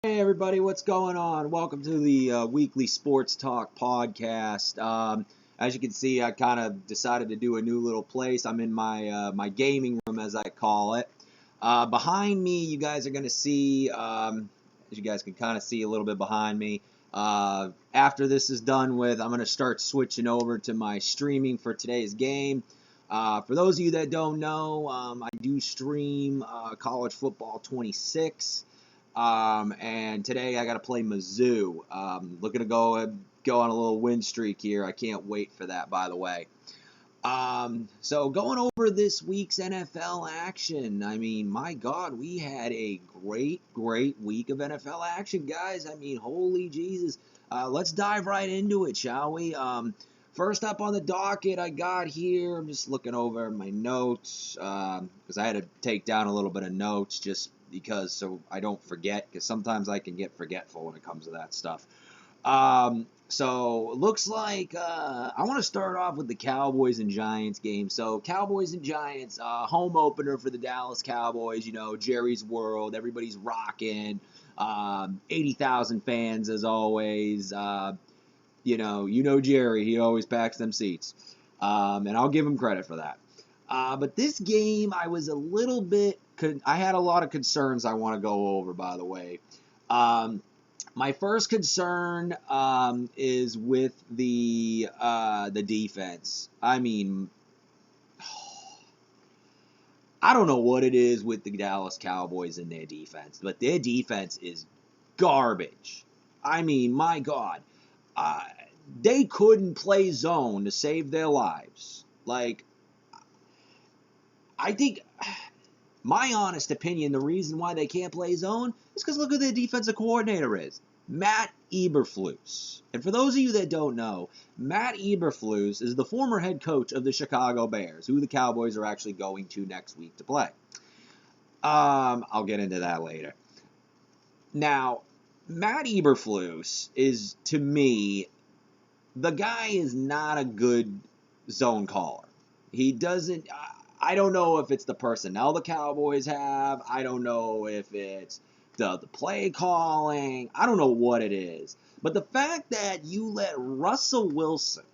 Hey everybody, what's going on? Welcome to the weekly sports talk podcast. As you can see, I kind of decided to do a new little place. I'm in my gaming room, as I call it. Behind me, you guys are going to see, as you guys can kind of see a little bit behind me. After this is done with, I'm going to start switching over to my streaming for today's game. For those of you that don't know, I do stream College Football 26. And today I got to play Mizzou. Looking to go on a little win streak here. I can't wait for that, by the way. So going over this week's NFL action. I mean, my God, we had a great week of NFL action, guys. I mean, holy Jesus. Let's dive right into it, shall we? First up on the docket, I got here. I'm just looking over my notes because I had to take down a little bit of notes just because so I don't forget, because sometimes I can get forgetful when it comes to that stuff. So looks like I want to start off with the Cowboys and Giants game. So Cowboys and Giants, home opener for the Dallas Cowboys. You know, Jerry's World, everybody's rocking. 80,000 fans as always. You know Jerry, he always packs them seats, and I'll give him credit for that. But this game, I was a little bit. I had a lot of concerns I want to go over, by the way. My first concern is with the defense. I mean, I don't know what it is with the Dallas Cowboys and their defense, but their defense is garbage. I mean, my God. Uh, they couldn't play zone to save their lives. Like, I think, my honest opinion, the reason why they can't play zone is because look who their defensive coordinator is. Matt Eberflus. And for those of you that don't know, Matt Eberflus is the former head coach of the Chicago Bears, who the Cowboys are actually going to next week to play. I'll get into that later. Now, Matt Eberflus is, to me, the guy is not a good zone caller. He doesn't. I don't know if it's the personnel the Cowboys have. I don't know if it's the play calling. I don't know what it is. But the fact that you let Russell Wilson.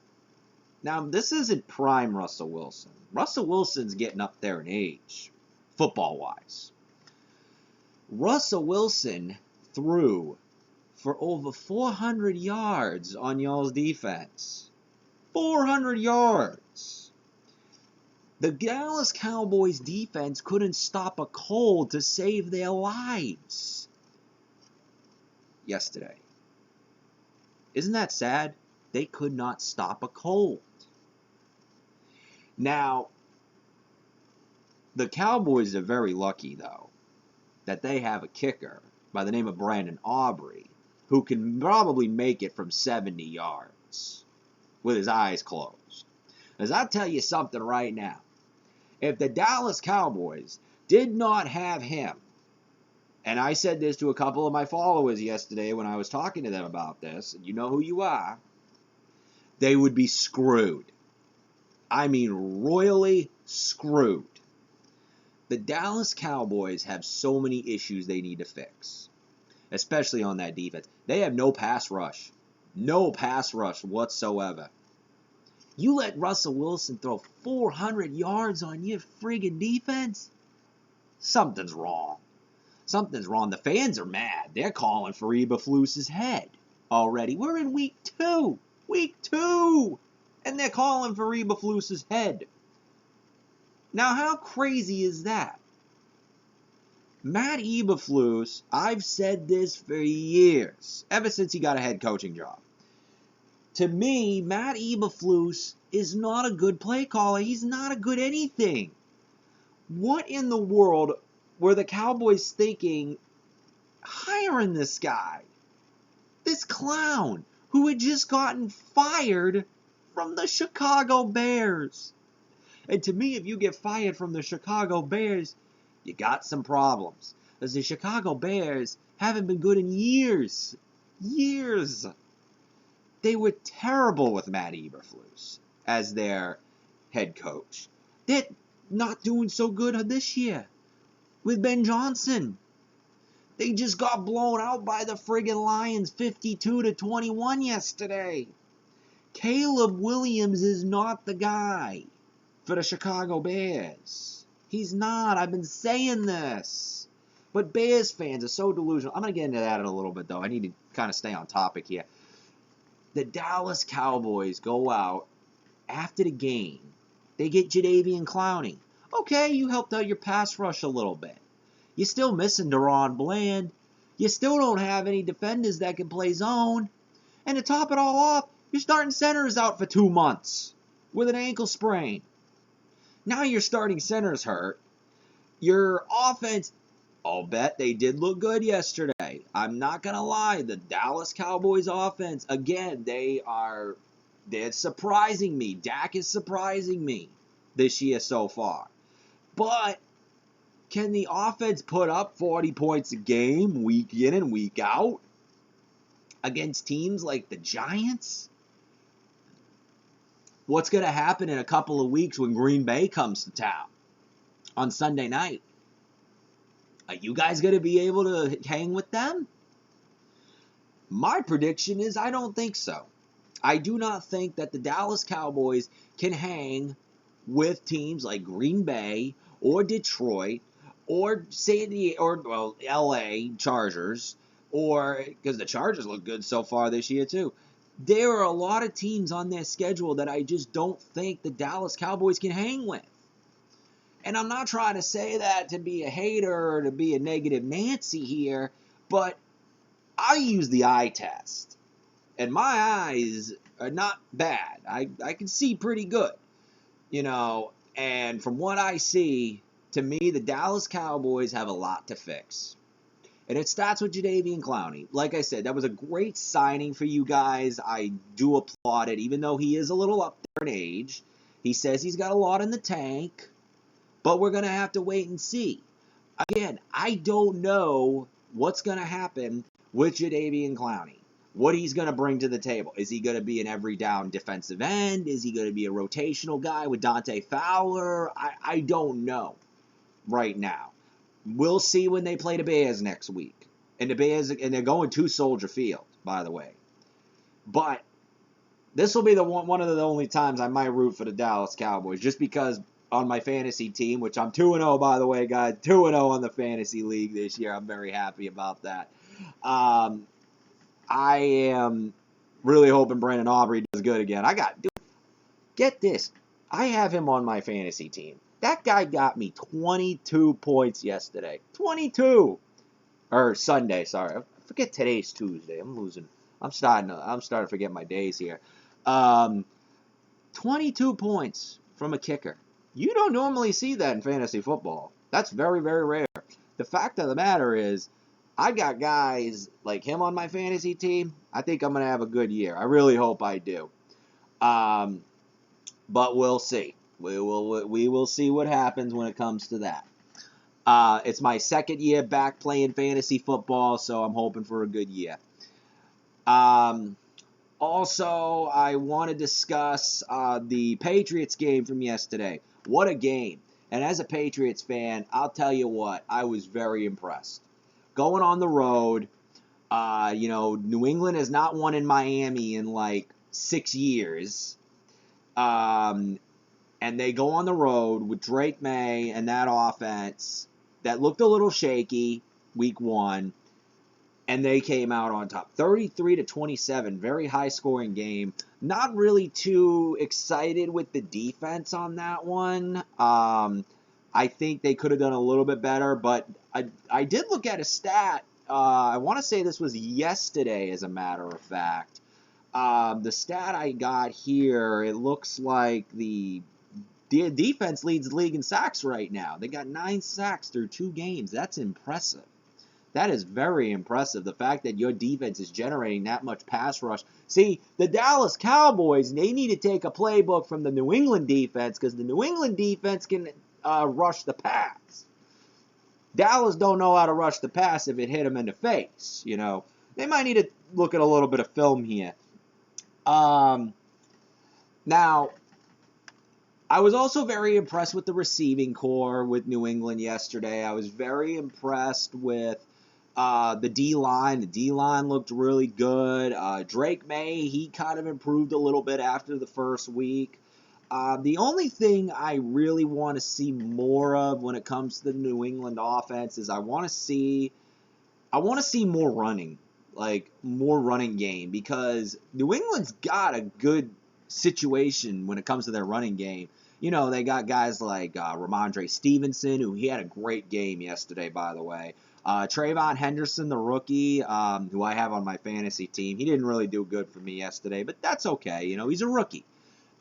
Now, this isn't prime Russell Wilson. Russell Wilson's getting up there in age, football-wise. Russell Wilson threw for over 400 yards on y'all's defense. 400 yards. The Dallas Cowboys defense couldn't stop a cold to save their lives yesterday. Isn't that sad? They could not stop a cold. Now, the Cowboys are very lucky, though, that they have a kicker by the name of Brandon Aubrey who can probably make it from 70 yards with his eyes closed. As I'll tell you something right now. If the Dallas Cowboys did not have him, and I said this to a couple of my followers yesterday when I was talking to them about this, and you know who you are, they would be screwed. I mean, royally screwed. The Dallas Cowboys have so many issues they need to fix, especially on that defense. They have no pass rush. No pass rush whatsoever. You let Russell Wilson throw 400 yards on your friggin' defense? Something's wrong. Something's wrong. The fans are mad. They're calling for Eberflus's head already. We're in week 2. Week 2! And they're calling for Eberflus's head. Now, how crazy is that? Matt Eberflus, I've said this for years, ever since he got a head coaching job. To me, Matt Eberflus is not a good play caller. He's not a good anything. What in the world were the Cowboys thinking hiring this guy? This clown who had just gotten fired from the Chicago Bears. And to me, if you get fired from the Chicago Bears, you got some problems. Because the Chicago Bears haven't been good in years. Years. They were terrible with Matt Eberflus as their head coach. They're not doing so good this year with Ben Johnson. They just got blown out by the friggin' Lions 52-21 yesterday. Caleb Williams is not the guy for the Chicago Bears. He's not. I've been saying this. But Bears fans are so delusional. I'm going to get into that in a little bit, though. I need to kind of stay on topic here. The Dallas Cowboys go out after the game. They get Jadeveon Clowney. Okay, you helped out your pass rush a little bit. You're still missing Deron Bland. You still don't have any defenders that can play zone. And to top it all off, your starting center is out for 2 months with an ankle sprain. Now your starting center's hurt. Your offense, I'll bet they did look good yesterday. I'm not going to lie. The Dallas Cowboys offense, again, they're surprising me. Dak is surprising me this year so far. But can the offense put up 40 points a game week in and week out against teams like the Giants? What's going to happen in a couple of weeks when Green Bay comes to town on Sunday night? Are you guys going to be able to hang with them? My prediction is I don't think so. I do not think that the Dallas Cowboys can hang with teams like Green Bay or Detroit or San Diego or LA Chargers, or because the Chargers look good so far this year too. There are a lot of teams on their schedule that I just don't think the Dallas Cowboys can hang with. And I'm not trying to say that to be a hater or to be a negative Nancy here, but I use the eye test. And my eyes are not bad. I can see pretty good. And from what I see, to me, the Dallas Cowboys have a lot to fix. And it starts with Jadeveon Clowney. Like I said, that was a great signing for you guys. I do applaud it, even though he is a little up there in age. He says he's got a lot in the tank, but we're going to have to wait and see. Again, I don't know what's going to happen with Jadeveon Clowney, what he's going to bring to the table. Is he going to be an every down defensive end? Is he going to be a rotational guy with Dante Fowler? I don't know right now. We'll see when they play the Bears next week. And they're going to Soldier Field, by the way. But this will be one of the only times I might root for the Dallas Cowboys, just because on my fantasy team, which I'm 2-0, by the way, guys, 2-0 on the fantasy league this year. I'm very happy about that. I am really hoping Brandon Aubrey does good again. Get this. I have him on my fantasy team. That guy got me 22 points yesterday. 22! Or Sunday, sorry. I forget today's Tuesday. I'm starting to forget my days here. 22 points from a kicker. You don't normally see that in fantasy football. That's very, very rare. The fact of the matter is, I got guys like him on my fantasy team. I think I'm going to have a good year. I really hope I do. But we'll see. We will see what happens when it comes to that. It's my second year back playing fantasy football, so I'm hoping for a good year. Also, I want to discuss the Patriots game from yesterday. What a game. And as a Patriots fan, I'll tell you what, I was very impressed. Going on the road, New England has not won in Miami in like 6 years. And they go on the road with Drake May and that offense that looked a little shaky week 1. And they came out on top. 33-27, very high-scoring game. Not really too excited with the defense on that one. I think they could have done a little bit better, but I did look at a stat. I want to say this was yesterday, as a matter of fact. The stat I got here, it looks like the defense leads the league in sacks right now. They got 9 sacks through 2 games. That's impressive. That is very impressive. The fact that your defense is generating that much pass rush. See, the Dallas Cowboys, they need to take a playbook from the New England defense, because the New England defense can rush the pass. Dallas don't know how to rush the pass if it hit them in the face. They might need to look at a little bit of film here. Now, I was also very impressed with the receiving core with New England yesterday. I was very impressed with The D-line looked really good. Drake May, he kind of improved a little bit after the first week. The only thing I really want to see more of when it comes to the New England offense is I want to see more running, like more running game, because New England's got a good situation when it comes to their running game. You know, they got guys like Ramondre Stevenson, who he had a great game yesterday, by the way. Trayvon Henderson, the rookie, who I have on my fantasy team, he didn't really do good for me yesterday, but that's okay. You know, he's a rookie.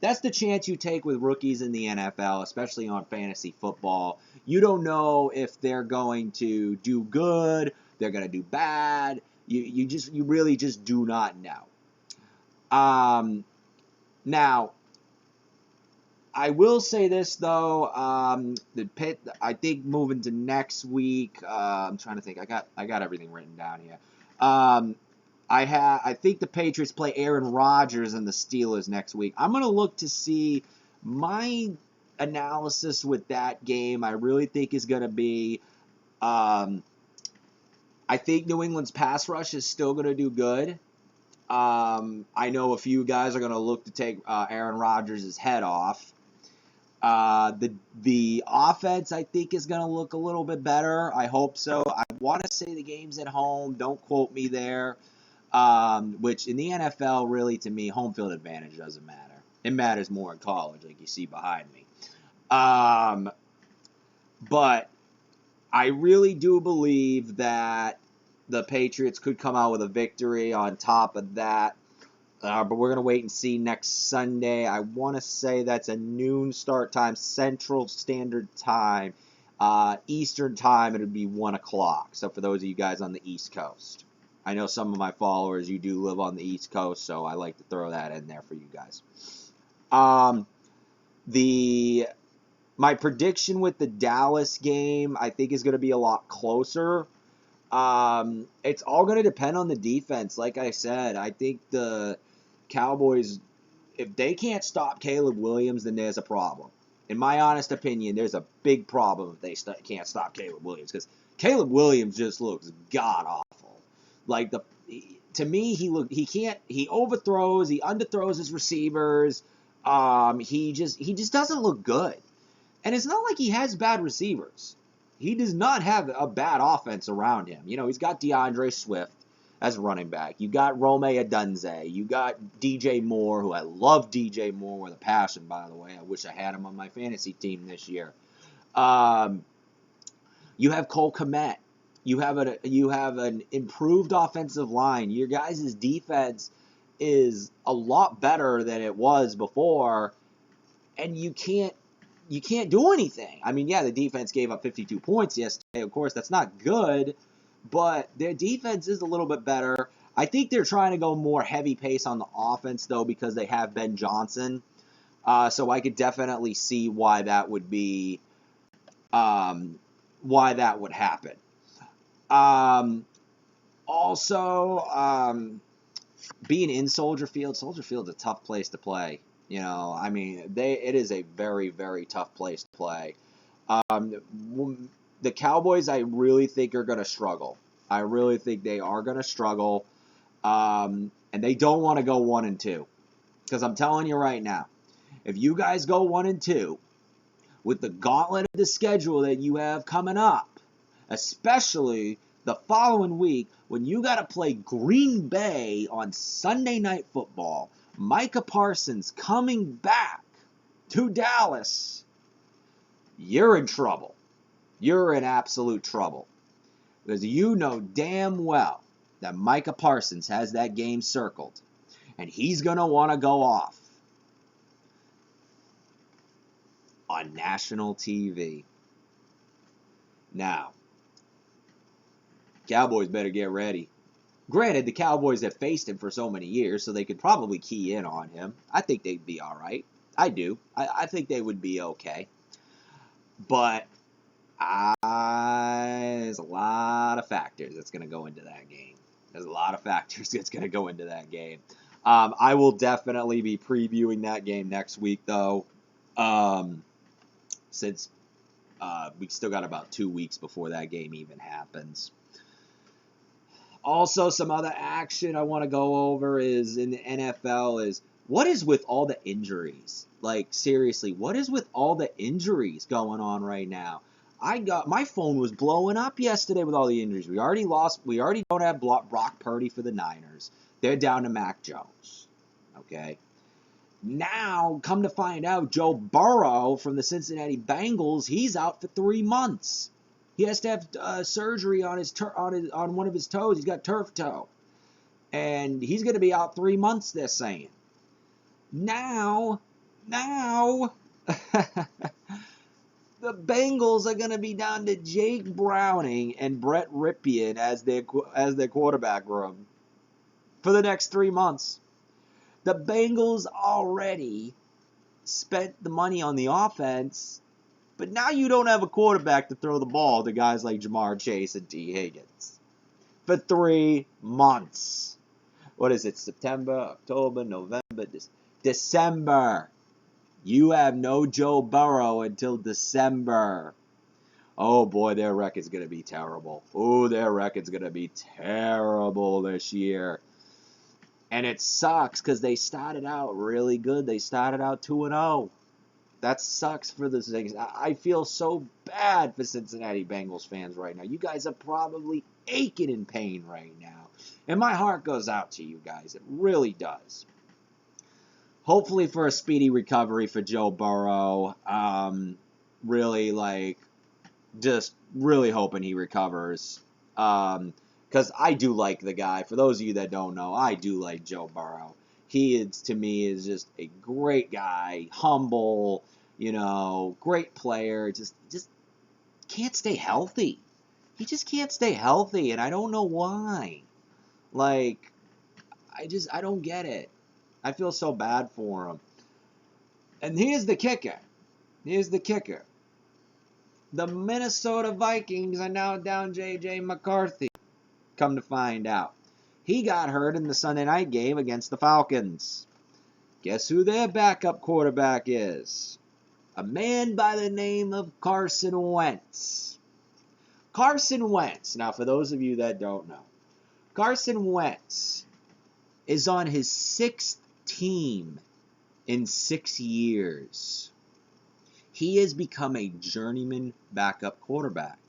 That's the chance you take with rookies in the NFL, especially on fantasy football. You don't know if they're going to do good, they're going to do bad. You really just do not know. Now, I will say this though, I think moving to next week, I'm trying to think. I got everything written down here. I think the Patriots play Aaron Rodgers and the Steelers next week. I'm gonna look to see my analysis with that game. I really think is gonna be. I think New England's pass rush is still gonna do good. I know a few guys are gonna look to take Aaron Rodgers' head off. The offense, I think, is going to look a little bit better. I hope so. I want to say the game's at home. Don't quote me there. Which in the NFL, really, to me, home field advantage doesn't matter. It matters more in college, like you see behind me. But I really do believe that the Patriots could come out with a victory on top of that. But we're going to wait and see next Sunday. I want to say that's a noon start time, Central Standard Time. Eastern Time, it would be 1 o'clock. So for those of you guys on the East Coast. I know some of my followers, you do live on the East Coast, so I like to throw that in there for you guys. My prediction with the Dallas game, I think, is going to be a lot closer. It's all going to depend on the defense. Like I said, I think the Cowboys, if they can't stop Caleb Williams, then there's a problem. In my honest opinion, there's a big problem if they can't stop Caleb Williams, because Caleb Williams just looks god awful. Like to me, he overthrows, he underthrows his receivers. He just doesn't look good. And it's not like he has bad receivers. He does not have a bad offense around him. You know, he's got DeAndre Swift as running back. You got Rome Odunze. You got DJ Moore, who I love DJ Moore with a passion, by the way. I wish I had him on my fantasy team this year. You have Cole Kmet. You have an improved offensive line. Your guys' defense is a lot better than it was before, and you can't do anything. I mean, yeah, the defense gave up 52 points yesterday. Of course, that's not good, but their defense is a little bit better. I think they're trying to go more heavy pace on the offense, though, because they have Ben Johnson. So I could definitely see why that would be, why that would happen. Also, being in Soldier Field's a tough place to play. You know, I mean, it is a very, very tough place to play. The Cowboys, I really think, are going to struggle. I really think they are going to struggle. And they don't want to go 1-2. Because I'm telling you right now, if you guys go 1-2, with the gauntlet of the schedule that you have coming up, especially the following week when you got to play Green Bay on Sunday Night Football, Micah Parsons coming back to Dallas, you're in trouble. You're in absolute trouble. Because you know damn well that Micah Parsons has that game circled. And he's going to want to go off on national TV. Now, Cowboys better get ready. Granted, the Cowboys have faced him for so many years, so they could probably key in on him. I think they'd be all right. I do. I think they would be okay. But there's a lot of factors that's going to go into that game. I will definitely be previewing that game next week, though, since we still got about 2 weeks before that game even happens. Also, some other action I want to go over is in the NFL is what is with all the injuries? Like, seriously, what is with all the injuries going on right now? My phone was blowing up yesterday with all the injuries. We already don't have Brock Purdy for the Niners. They're down to Mac Jones. Okay. Now, come to find out, Joe Burrow from the Cincinnati Bengals, he's out for 3 months. He has to have surgery on on one of his toes. He's got turf toe, and he's going to be out 3 months. They're saying. Now, the Bengals are going to be down to Jake Browning and Brett Rypien as their quarterback room for the next 3 months. The Bengals already spent the money on the offense, but now you don't have a quarterback to throw the ball to guys like Jamar Chase and T. Higgins for 3 months. What is it? September, October, November, December. You have no Joe Burrow until December. Oh boy, their record's going to be terrible. Oh, their record's going to be terrible this year. And it sucks because they started out really good. They started out 2-0. That sucks for the things. I feel so bad for Cincinnati Bengals fans right now. You guys are probably aching in pain right now. And my heart goes out to you guys. It really does. Hopefully for a speedy recovery for Joe Burrow. Just really hoping he recovers. Because I do like the guy. For those of you that don't know, I do like Joe Burrow. He is, to me, is just a great guy, humble, great player. Just can't stay healthy. He just can't stay healthy, and I don't know why. I don't get it. I feel so bad for him. And here's the kicker. The Minnesota Vikings are now down J.J. McCarthy. Come to find out. He got hurt in the Sunday night game against the Falcons. Guess who their backup quarterback is? A man by the name of Carson Wentz. Carson Wentz, now for those of you that don't know, Carson Wentz is on his 6th team in 6 years. He has become a journeyman backup quarterback.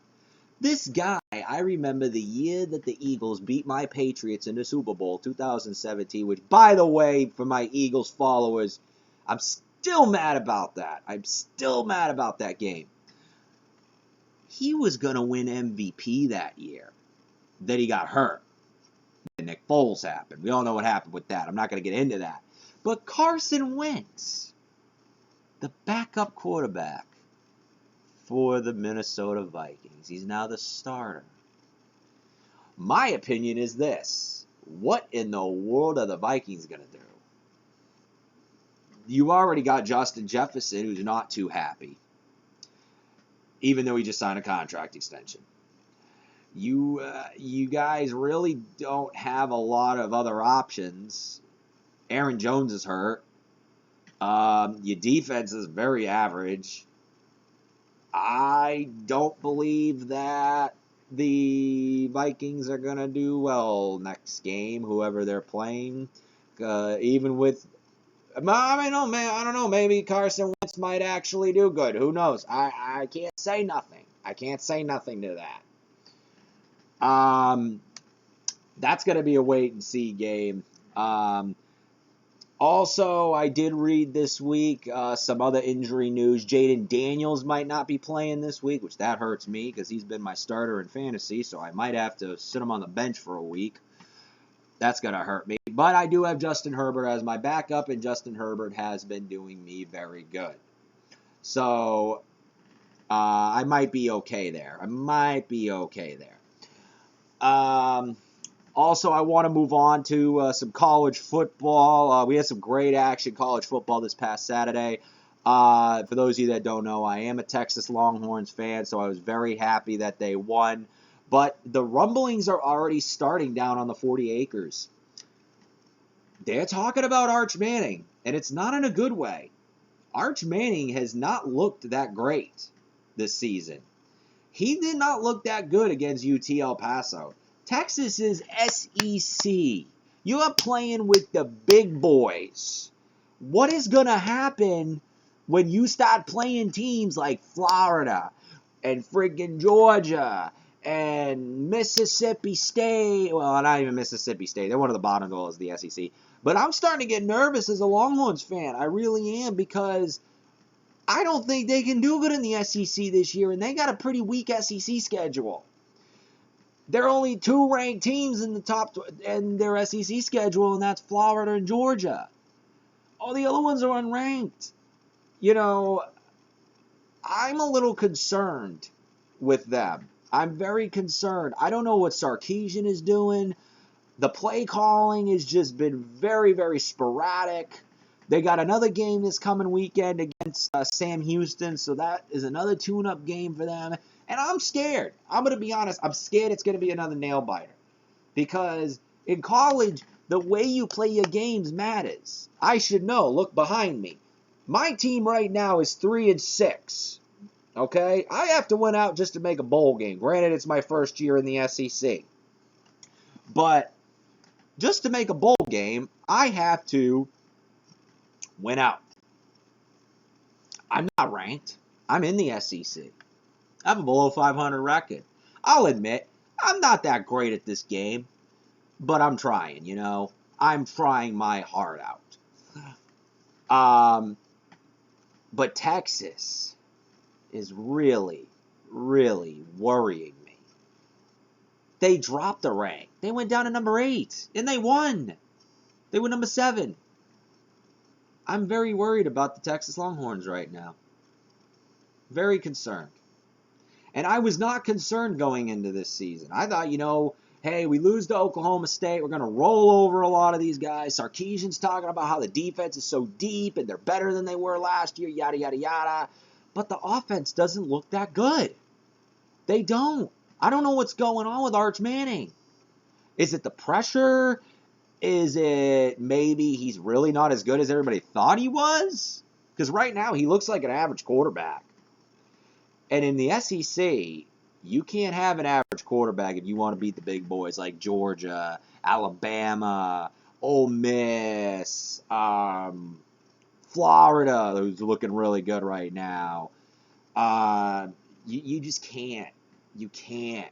This guy, I remember the year that the Eagles beat my Patriots in the Super Bowl, 2017, which, by the way, for my Eagles followers, I'm still mad about that. I'm still mad about that game. He was going to win MVP that year. Then he got hurt. And Nick Foles happened. We all know what happened with that. I'm not going to get into that. But Carson Wentz, the backup quarterback for the Minnesota Vikings. He's now the starter. My opinion is this. What in the world are the Vikings going to do? You already got Justin Jefferson, who's not too happy, even though he just signed a contract extension. You guys really don't have a lot of other options. Aaron Jones is hurt. Your defense is very average. I don't believe that the Vikings are going to do well next game, whoever they're playing. Even with, I don't know. Maybe Carson Wentz might actually do good. Who knows? I can't say nothing. I can't say nothing to that. That's going to be a wait-and-see game. Also, I did read this week some other injury news. Jaden Daniels might not be playing this week, which that hurts me because he's been my starter in fantasy, so I might have to sit him on the bench for a week. That's going to hurt me. But I do have Justin Herbert as my backup, and Justin Herbert has been doing me very good. So I might be okay there. Also, I want to move on to some college football. We had some great action college football this past Saturday. For those of you that don't know, I am a Texas Longhorns fan, so I was very happy that they won. But the rumblings are already starting down on the 40 acres. They're talking about Arch Manning, and it's not in a good way. Arch Manning has not looked that great this season. He did not look that good against UT El Paso. Texas is SEC. You are playing with the big boys. What is going to happen when you start playing teams like Florida and freaking Georgia and Mississippi State? Well, not even Mississippi State. They're one of the bottom dwellers of the SEC. But I'm starting to get nervous as a Longhorns fan. I really am, because I don't think they can do good in the SEC this year, and they got a pretty weak SEC schedule. There are only 2 ranked teams in the top in their SEC schedule, and that's Florida and Georgia. All the other ones are unranked. You know, I'm a little concerned with them. I'm very concerned. I don't know what Sarkisian is doing. The play calling has just been very, very sporadic. They got another game this coming weekend against Sam Houston, so that is another tune-up game for them. And I'm scared. I'm going to be honest. I'm scared it's going to be another nail-biter. Because in college, the way you play your games matters. I should know. Look behind me. My team right now is 3-6. Okay? I have to win out just to make a bowl game. Granted, it's my first year in the SEC. But just to make a bowl game, I have to win out. I'm not ranked. I'm in the SEC. I have a below 500 record. I'll admit, I'm not that great at this game, but I'm trying, you know. I'm trying my heart out. But Texas is really, really worrying me. They dropped a rank. They went down to number 8, and they won. They were number 7. I'm very worried about the Texas Longhorns right now. Very concerned. And I was not concerned going into this season. I thought, you know, hey, we lose to Oklahoma State. We're going to roll over a lot of these guys. Sarkisian's talking about how the defense is so deep and they're better than they were last year, yada, yada, yada. But the offense doesn't look that good. They don't. I don't know what's going on with Arch Manning. Is it the pressure? Is it maybe he's really not as good as everybody thought he was? Because right now he looks like an average quarterback. And in the SEC, you can't have an average quarterback if you want to beat the big boys like Georgia, Alabama, Ole Miss, Florida, who's looking really good right now. You just can't. You can't.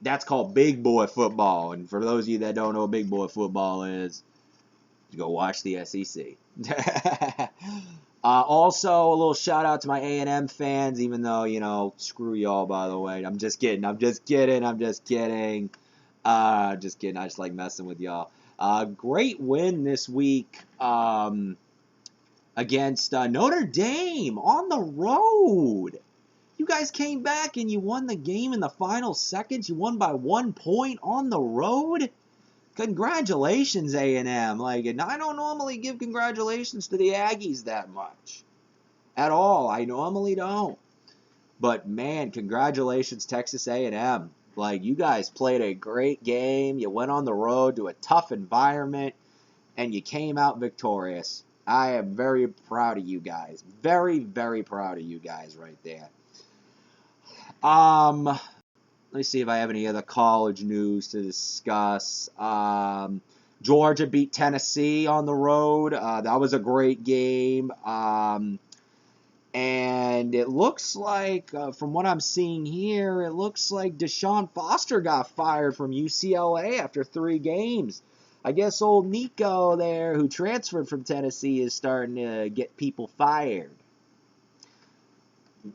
That's called big boy football. And for those of you that don't know what big boy football is, go watch the SEC. Also, a little shout out to my A&M fans, even though, you know, screw y'all, by the way. I'm just kidding. Just kidding. I just like messing with y'all. Great win this week against Notre Dame on the road. You guys came back and you won the game in the final seconds. You won by 1 point on the road. Congratulations, A&M. And I don't normally give congratulations to the Aggies that much. At all. I normally don't. But, man, congratulations, Texas A&M. You guys played a great game. You went on the road to a tough environment, and you came out victorious. I am very proud of you guys. Very, very proud of you guys right there. Let me see if I have any other college news to discuss. Georgia beat Tennessee on the road. That was a great game. And it looks like, from what I'm seeing here, it looks like Deshaun Foster got fired from UCLA after 3 games. I guess old Nico there, who transferred from Tennessee, is starting to get people fired.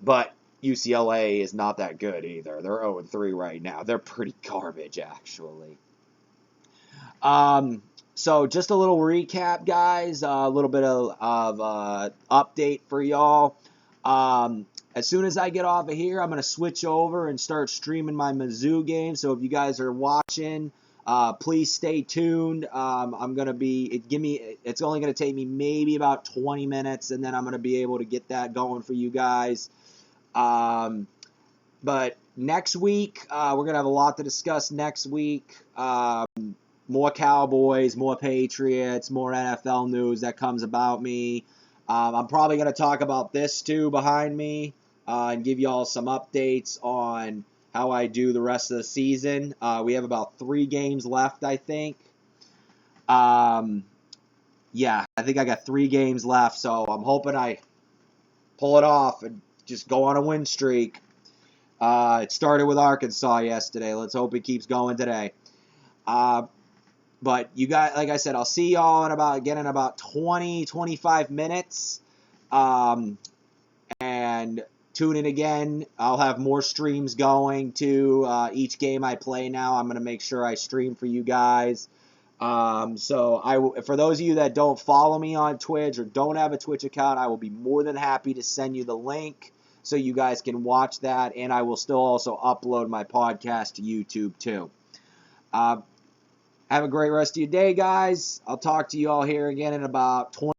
But UCLA is not that good either. They're 0-3 right now. They're pretty garbage, actually. So just a little recap, guys. A little bit of update for y'all. As soon as I get off of here, I'm going to switch over and start streaming my Mizzou game. So if you guys are watching, please stay tuned. I'm going to be, it's only going to take me maybe about 20 minutes, and then I'm going to be able to get that going for you guys. But next week, we're going to have a lot to discuss next week. More Cowboys, more Patriots, more NFL news that comes about me. I'm probably going to talk about this too behind me and give you all some updates on how I do the rest of the season. We have about 3 games left, I think. Yeah, I think I got 3 games left, so I'm hoping I pull it off and just go on a win streak. It started with Arkansas yesterday. Let's hope it keeps going today. But you guys, like I said, I'll see y'all in about 20, 25 minutes. And tune in again. I'll have more streams going to each game I play now. I'm going to make sure I stream for you guys. For those of you that don't follow me on Twitch or don't have a Twitch account, I will be more than happy to send you the link so you guys can watch that. And I will still also upload my podcast to YouTube too. Have a great rest of your day, guys. I'll talk to you all here again in about 20